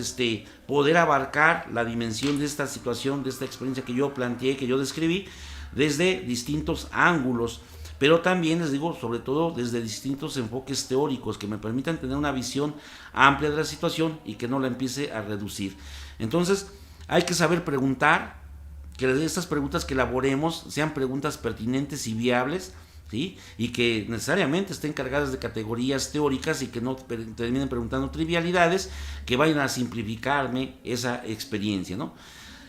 [SPEAKER 1] poder abarcar la dimensión de esta situación, de esta experiencia que yo planteé, que yo describí, desde distintos ángulos, pero también, les digo, sobre todo desde distintos enfoques teóricos que me permitan tener una visión amplia de la situación y que no la empiece a reducir. Entonces, hay que saber preguntar, que estas preguntas que elaboremos sean preguntas pertinentes y viables, ¿sí? Y que necesariamente estén cargadas de categorías teóricas y que no terminen preguntando trivialidades que vayan a simplificarme esa experiencia, ¿no?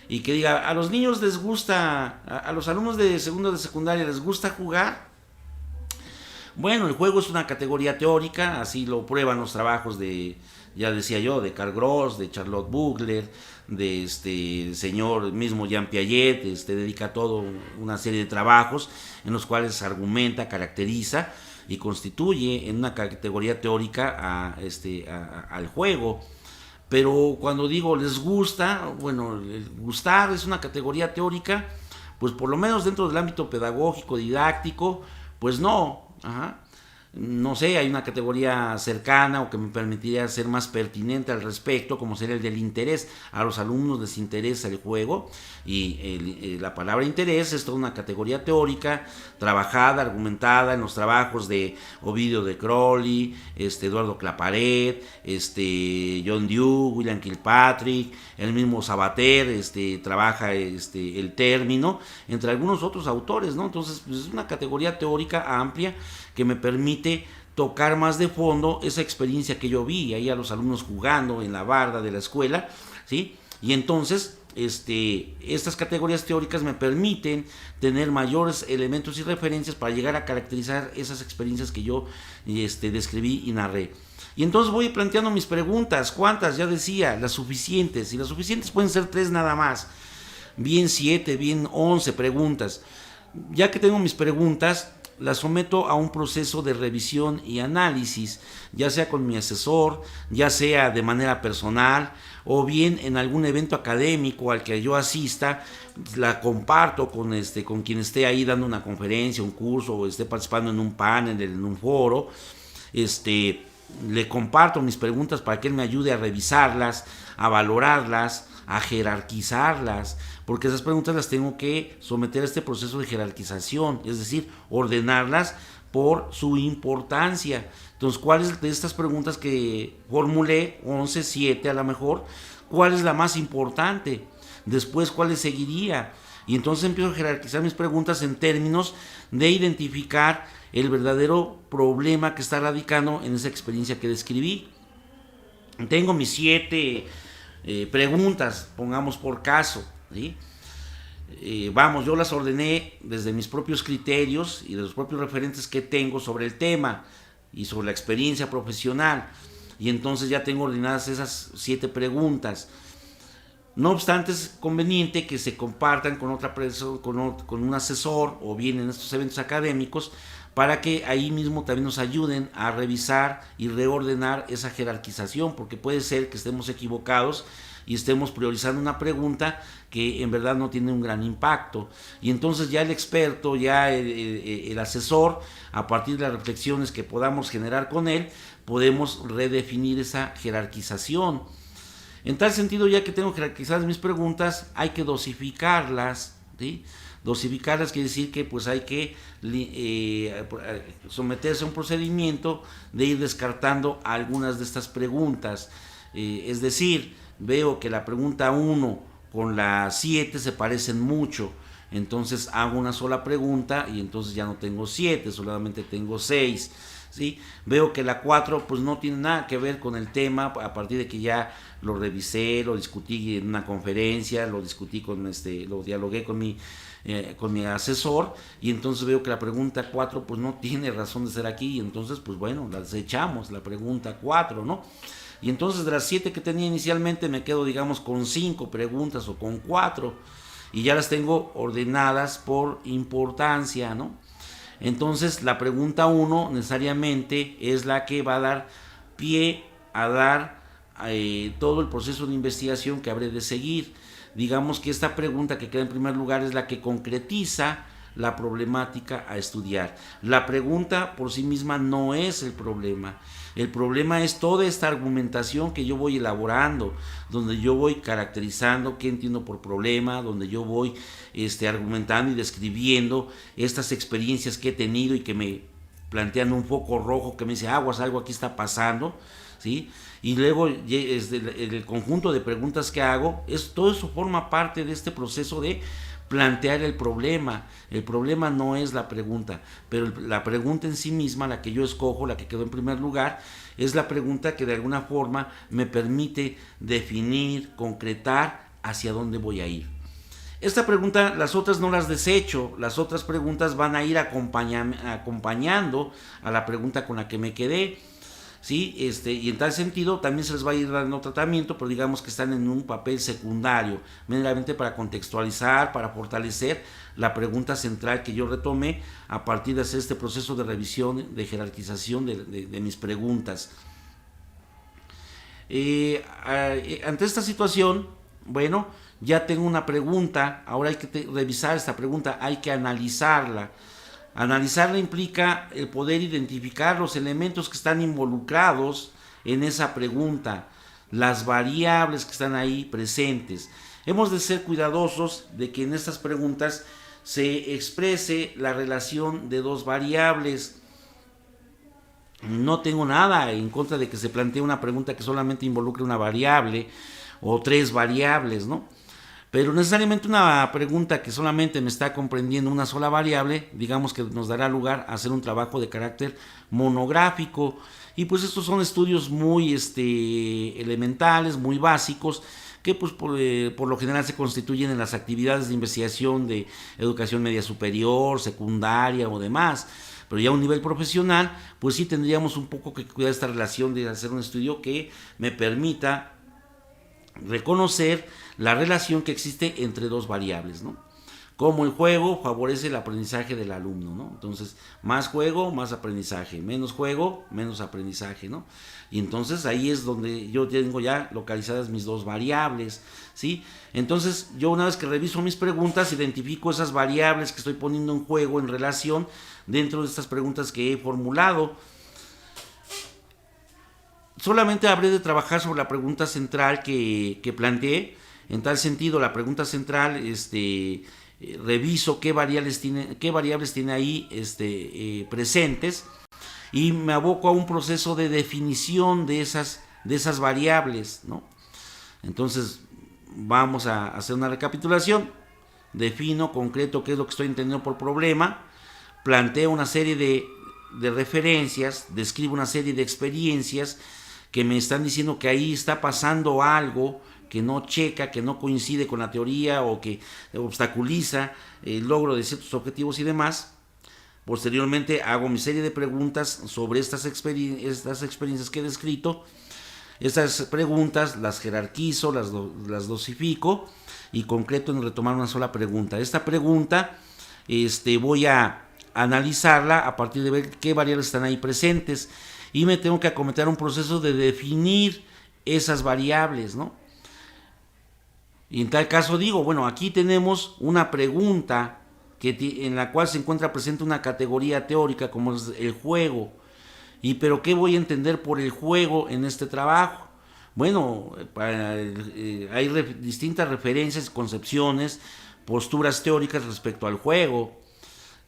[SPEAKER 1] Y que diga, a los niños les gusta, a los alumnos de segundo de secundaria les gusta jugar. Bueno, el juego es una categoría teórica, así lo prueban los trabajos de, ya decía yo, de Karl Gross, de Charlotte Bugler, de señor mismo Jean Piaget, dedica todo una serie de trabajos en los cuales argumenta, caracteriza y constituye en una categoría teórica al juego. Pero cuando digo les gusta, bueno, el gustar es una categoría teórica, pues por lo menos dentro del ámbito pedagógico, didáctico, pues no. Ajá. No sé, hay una categoría cercana o que me permitiría ser más pertinente al respecto, como sería el del interés. A los alumnos les interesa el juego y la palabra interés es toda una categoría teórica, trabajada, argumentada en los trabajos de Ovidio de Crowley, Eduardo Claparet, John Dewey, William Kilpatrick, el mismo Sabater, trabaja el término, entre algunos otros autores, ¿no? Entonces, pues, es una categoría teórica amplia que me permite tocar más de fondo esa experiencia que yo vi ahí a los alumnos jugando en la barda de la escuela, ¿sí? Y entonces estas categorías teóricas me permiten tener mayores elementos y referencias para llegar a caracterizar esas experiencias que yo describí y narré. Y entonces voy planteando mis preguntas. ¿Cuántas? Ya decía, las suficientes. Y las suficientes pueden ser 3 nada más. Bien 7, bien 11 preguntas. Ya que tengo mis preguntas, las someto a un proceso de revisión y análisis, ya sea con mi asesor, ya sea de manera personal o bien en algún evento académico al que yo asista, la comparto con quien esté ahí dando una conferencia, un curso o esté participando en un panel, en un foro. Le comparto mis preguntas para que él me ayude a revisarlas, a valorarlas, a jerarquizarlas, porque esas preguntas las tengo que someter a este proceso de jerarquización, es decir, ordenarlas por su importancia. Entonces, ¿cuáles de estas preguntas que formulé, 11, 7 a lo mejor, cuál es la más importante? Después, ¿cuál le seguiría? Y entonces empiezo a jerarquizar mis preguntas en términos de identificar el verdadero problema que está radicando en esa experiencia que describí. Tengo mis 7 preguntas, pongamos por caso, ¿sí? Yo las ordené desde mis propios criterios y de los propios referentes que tengo sobre el tema y sobre la experiencia profesional, y entonces ya tengo ordenadas esas 7 preguntas. No obstante, es conveniente que se compartan con otra persona, con un asesor o bien en estos eventos académicos, para que ahí mismo también nos ayuden a revisar y reordenar esa jerarquización, porque puede ser que estemos equivocados y estemos priorizando una pregunta que en verdad no tiene un gran impacto. Y entonces ya el experto, ya el asesor, a partir de las reflexiones que podamos generar con él, podemos redefinir esa jerarquización. En tal sentido, ya que tengo jerarquizadas mis preguntas, hay que dosificarlas, ¿sí? Dosificarlas quiere decir que pues hay que someterse a un procedimiento de ir descartando algunas de estas preguntas. Es decir, veo que la pregunta 1 con la 7 se parecen mucho, entonces hago una sola pregunta y entonces ya no tengo 7, solamente tengo 6. ¿Sí? Veo que la 4 pues no tiene nada que ver con el tema, a partir de que ya lo revisé, lo discutí en una conferencia, lo discutí lo dialogué con mi asesor, y entonces veo que la pregunta 4 pues no tiene razón de ser aquí, y entonces pues bueno, la desechamos, la pregunta 4, ¿no? Y entonces de las 7 que tenía inicialmente me quedo digamos con 5 preguntas o con 4, y ya las tengo ordenadas por importancia, ¿no? Entonces la pregunta 1 necesariamente es la que va a dar pie a dar todo el proceso de investigación que habré de seguir. Digamos que esta pregunta que queda en primer lugar es la que concretiza la problemática a estudiar. La pregunta por sí misma no es el problema. El problema es toda esta argumentación que yo voy elaborando, donde yo voy caracterizando qué entiendo por problema, donde yo voy argumentando y describiendo estas experiencias que he tenido y que me plantean un foco rojo que me dice, aguas, algo aquí está pasando, ¿sí? Y luego el conjunto de preguntas que hago, todo eso forma parte de este proceso de plantear el problema. El problema no es la pregunta, pero la pregunta en sí misma, la que yo escojo, la que quedó en primer lugar, es la pregunta que de alguna forma me permite definir, concretar hacia dónde voy a ir. Esta pregunta, las otras no las desecho, las otras preguntas van a ir acompañando a la pregunta con la que me quedé. ¿Sí? Y en tal sentido también se les va a ir dando tratamiento, pero digamos que están en un papel secundario, meramente para contextualizar, para fortalecer la pregunta central que yo retomé a partir de hacer este proceso de revisión, de jerarquización de mis preguntas. Ante esta situación, bueno, ya tengo una pregunta, ahora hay que revisar esta pregunta, hay que analizarla. Analizarla implica el poder identificar los elementos que están involucrados en esa pregunta, las variables que están ahí presentes. Hemos de ser cuidadosos de que en estas preguntas se exprese la relación de dos variables. No tengo nada en contra de que se plantee una pregunta que solamente involucre una variable o tres variables, ¿no? Pero necesariamente una pregunta que solamente me está comprendiendo una sola variable, digamos que nos dará lugar a hacer un trabajo de carácter monográfico. Y pues estos son estudios muy elementales, muy básicos, que pues por lo general se constituyen en las actividades de investigación de educación media superior, secundaria o demás. Pero ya a un nivel profesional, pues sí tendríamos un poco que cuidar esta relación de hacer un estudio que me permita reconocer la relación que existe entre dos variables, ¿no? Como el juego favorece el aprendizaje del alumno, ¿no? Entonces, más juego, más aprendizaje, menos juego, menos aprendizaje, ¿no? Y entonces ahí es donde yo tengo ya localizadas mis dos variables, ¿sí? Entonces, yo una vez que reviso mis preguntas, identifico esas variables que estoy poniendo en juego en relación dentro de estas preguntas que he formulado. Solamente habré de trabajar sobre la pregunta central que planteé. En tal sentido, la pregunta central, reviso qué variables tiene ahí presentes y me aboco a un proceso de definición de esas variables, ¿no? Entonces, vamos a hacer una recapitulación. Defino, concreto qué es lo que estoy entendiendo por problema, planteo una serie de referencias, describo una serie de experiencias que me están diciendo que ahí está pasando algo que no checa, que no coincide con la teoría o que obstaculiza el logro de ciertos objetivos y demás. Posteriormente hago mi serie de preguntas sobre estas experiencias que he descrito. Estas preguntas las jerarquizo, las dosifico y concreto en retomar una sola pregunta. Esta pregunta voy a analizarla a partir de ver qué variables están ahí presentes y me tengo que acometer un proceso de definir esas variables, ¿no? Y en tal caso digo, bueno, aquí tenemos una pregunta en la cual se encuentra presente una categoría teórica como es el juego. Pero ¿qué voy a entender por el juego en este trabajo? Bueno, hay distintas referencias, concepciones, posturas teóricas respecto al juego.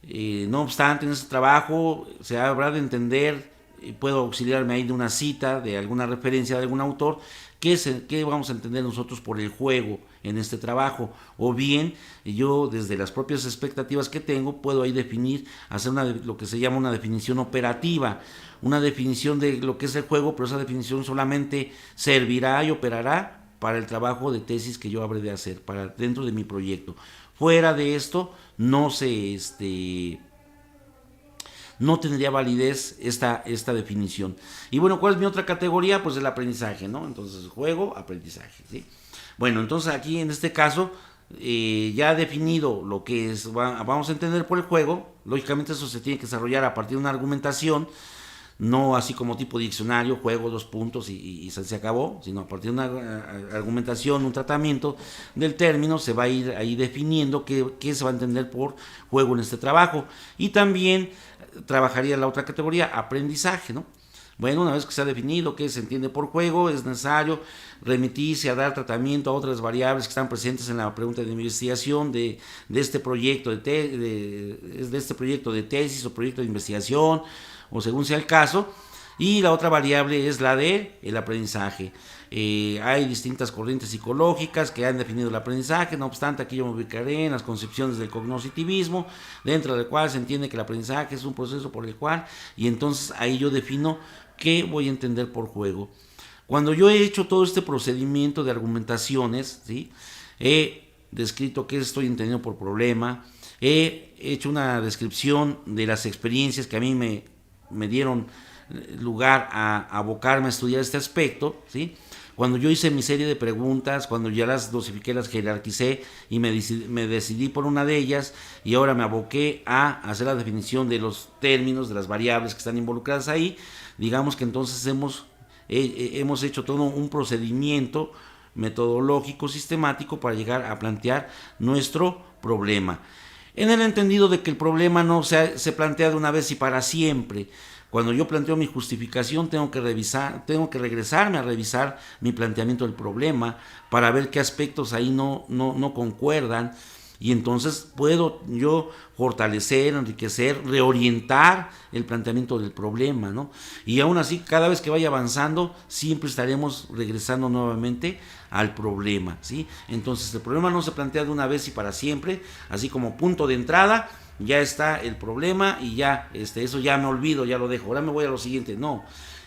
[SPEAKER 1] No obstante, en este trabajo se habrá de entender, puedo auxiliarme ahí de una cita, de alguna referencia de algún autor, qué vamos a entender nosotros por el juego en este trabajo, o bien yo desde las propias expectativas que tengo puedo ahí definir, hacer lo que se llama una definición operativa, una definición de lo que es el juego, pero esa definición solamente servirá y operará para el trabajo de tesis que yo habré de hacer, para dentro de mi proyecto. Fuera de esto no no tendría validez esta definición. Y bueno, ¿cuál es mi otra categoría? Pues el aprendizaje, ¿no? Entonces, juego, aprendizaje, ¿sí? Bueno, entonces aquí en este caso, ya definido lo que vamos a entender por el juego, lógicamente eso se tiene que desarrollar a partir de una argumentación, no así como tipo diccionario, juego, dos puntos y se acabó, sino a partir de una argumentación, un tratamiento del término, se va a ir ahí definiendo qué se va a entender por juego en este trabajo. Y también trabajaría la otra categoría, aprendizaje, ¿no? Bueno, una vez que se ha definido qué se entiende por juego, es necesario remitirse a dar tratamiento a otras variables que están presentes en la pregunta de investigación de este proyecto de este proyecto de tesis o proyecto de investigación, o según sea el caso, y la otra variable es la de el aprendizaje. Hay distintas corrientes psicológicas que han definido el aprendizaje, no obstante aquí yo me ubicaré en las concepciones del cognoscitivismo, dentro del cual se entiende que el aprendizaje es un proceso por el cual, y entonces ahí yo defino qué voy a entender por juego. Cuando yo he hecho todo este procedimiento de argumentaciones, ¿sí?, he descrito qué estoy entendiendo por problema, he hecho una descripción de las experiencias que a mí me dieron lugar a abocarme a estudiar este aspecto, ¿sí? Cuando yo hice mi serie de preguntas, cuando ya las dosifiqué, las jerarquicé y me decidí por una de ellas, y ahora me aboqué a hacer la definición de los términos, de las variables que están involucradas ahí, digamos que entonces hemos hecho todo un procedimiento metodológico, sistemático, para llegar a plantear nuestro problema. En el entendido de que el problema no se plantea de una vez y para siempre. Cuando yo planteo mi justificación, tengo que regresarme a revisar mi planteamiento del problema para ver qué aspectos ahí no concuerdan, y entonces puedo yo fortalecer, enriquecer, reorientar el planteamiento del problema, ¿no? Y aún así, cada vez que vaya avanzando, siempre estaremos regresando nuevamente al problema, ¿sí? Entonces el problema no se plantea de una vez y para siempre, así como punto de entrada ya está el problema y ya eso ya me olvido, ya lo dejo, ahora me voy a lo siguiente. No,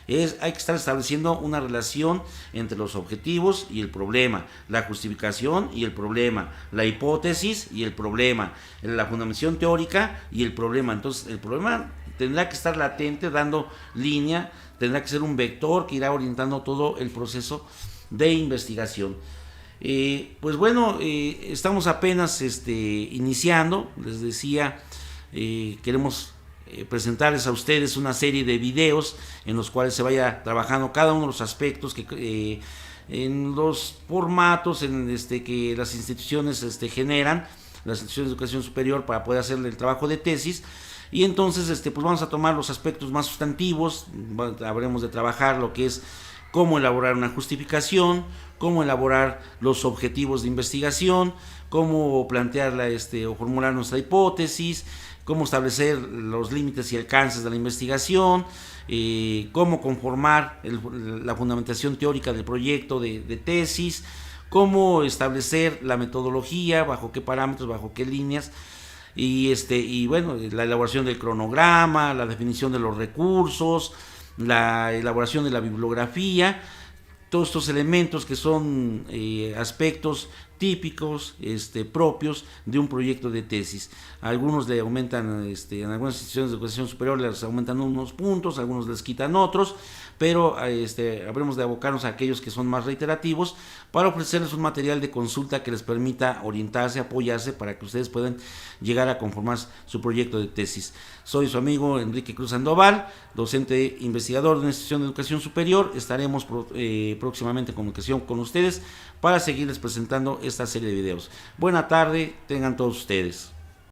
[SPEAKER 1] hay que estar estableciendo una relación entre los objetivos y el problema, la justificación y el problema, la hipótesis y el problema, la fundamentación teórica y el problema. Entonces el problema tendrá que estar latente, dando línea, tendrá que ser un vector que irá orientando todo el proceso de investigación. Pues bueno, estamos apenas iniciando, les decía, queremos presentarles a ustedes una serie de videos en los cuales se vaya trabajando cada uno de los aspectos que en los formatos que las instituciones generan, las instituciones de educación superior, para poder hacer el trabajo de tesis. Y entonces pues vamos a tomar los aspectos más sustantivos, habremos de trabajar lo que es cómo elaborar una justificación, cómo elaborar los objetivos de investigación, cómo plantearla o formular nuestra hipótesis, cómo establecer los límites y alcances de la investigación, cómo conformar la fundamentación teórica del proyecto de tesis, cómo establecer la metodología, bajo qué parámetros, bajo qué líneas, y bueno, la elaboración del cronograma, la definición de los recursos, la elaboración de la bibliografía, todos estos elementos que son aspectos típicos, propios de un proyecto de tesis. Algunos le aumentan, en algunas instituciones de educación superior les aumentan unos puntos, algunos les quitan otros, pero habremos de abocarnos a aquellos que son más reiterativos para ofrecerles un material de consulta que les permita orientarse, apoyarse, para que ustedes puedan llegar a conformar su proyecto de tesis. Soy su amigo Enrique Cruz Sandoval, docente investigador de una institución de educación superior. Estaremos próximamente en comunicación con ustedes para seguirles presentando esta serie de videos. Buena tarde, tengan todos ustedes.